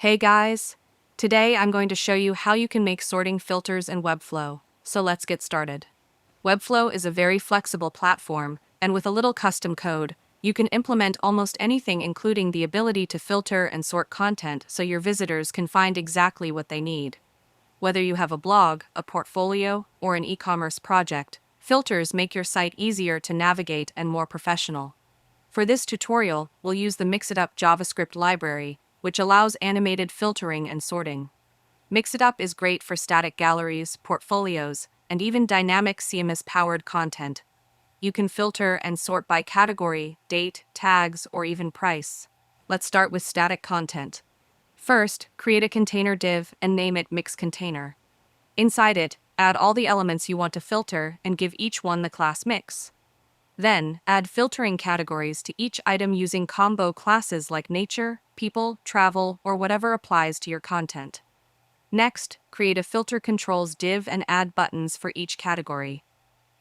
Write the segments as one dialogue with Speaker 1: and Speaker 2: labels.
Speaker 1: Hey guys! Today I'm going to show you how you can make sorting filters in Webflow, so let's get started. Webflow is a very flexible platform, and with a little custom code, you can implement almost anything, including the ability to filter and sort content so your visitors can find exactly what they need. Whether you have a blog, a portfolio, or an e-commerce project, filters make your site easier to navigate and more professional. For this tutorial, we'll use the Mix-It-Up JavaScript library, which allows animated filtering and sorting. Mix-It-Up is great for static galleries, portfolios, and even dynamic CMS-powered content. You can filter and sort by category, date, tags, or even price. Let's start with static content. First, create a container div and name it Mix Container. Inside it, add all the elements you want to filter and give each one the class Mix. Then, add filtering categories to each item using combo classes like nature, people, travel, or whatever applies to your content. Next, create a filter controls div and add buttons for each category.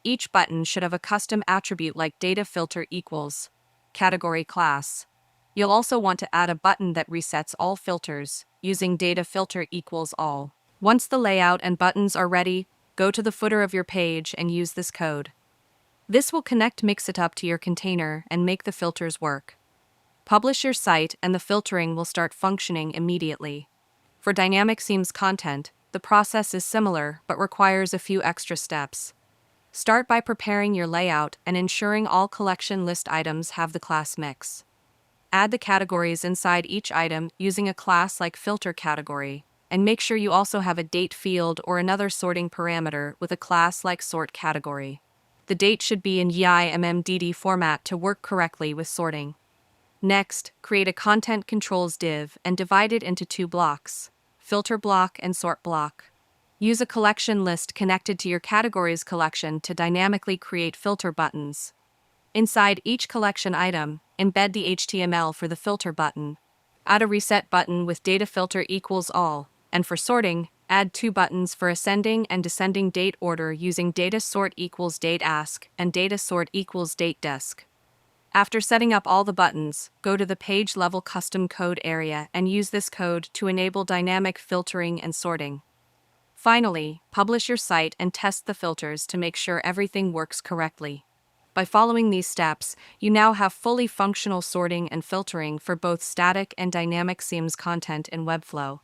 Speaker 1: Each button should have a custom attribute like data filter equals category class. You'll also want to add a button that resets all filters using data filter equals all. Once the layout and buttons are ready, go to the footer of your page and use this code. This will connect Mix-It-Up to your container and make the filters work. Publish your site and the filtering will start functioning immediately. For dynamic themes content, the process is similar but requires a few extra steps. Start by preparing your layout and ensuring all collection list items have the class Mix. Add the categories inside each item using a class like filter category, and make sure you also have a date field or another sorting parameter with a class like sort category. The date should be in YIMMDD format to work correctly with sorting. Next, create a content controls div and divide it into two blocks, filter block and sort block. Use a collection list connected to your categories collection to dynamically create filter buttons. Inside each collection item, embed the HTML for the filter button. Add a reset button with data filter equals all, and for sorting, add two buttons for ascending and descending date order using data sort equals date ask and data sort equals date desk. After setting up all the buttons, go to the page level custom code area and use this code to enable dynamic filtering and sorting. Finally, publish your site and test the filters to make sure everything works correctly. By following these steps, you now have fully functional sorting and filtering for both static and dynamic themes content in Webflow.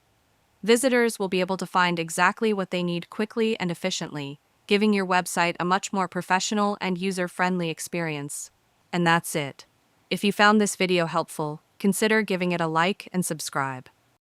Speaker 1: Visitors will be able to find exactly what they need quickly and efficiently, giving your website a much more professional and user-friendly experience. And that's it. If you found this video helpful, consider giving it a like and subscribe.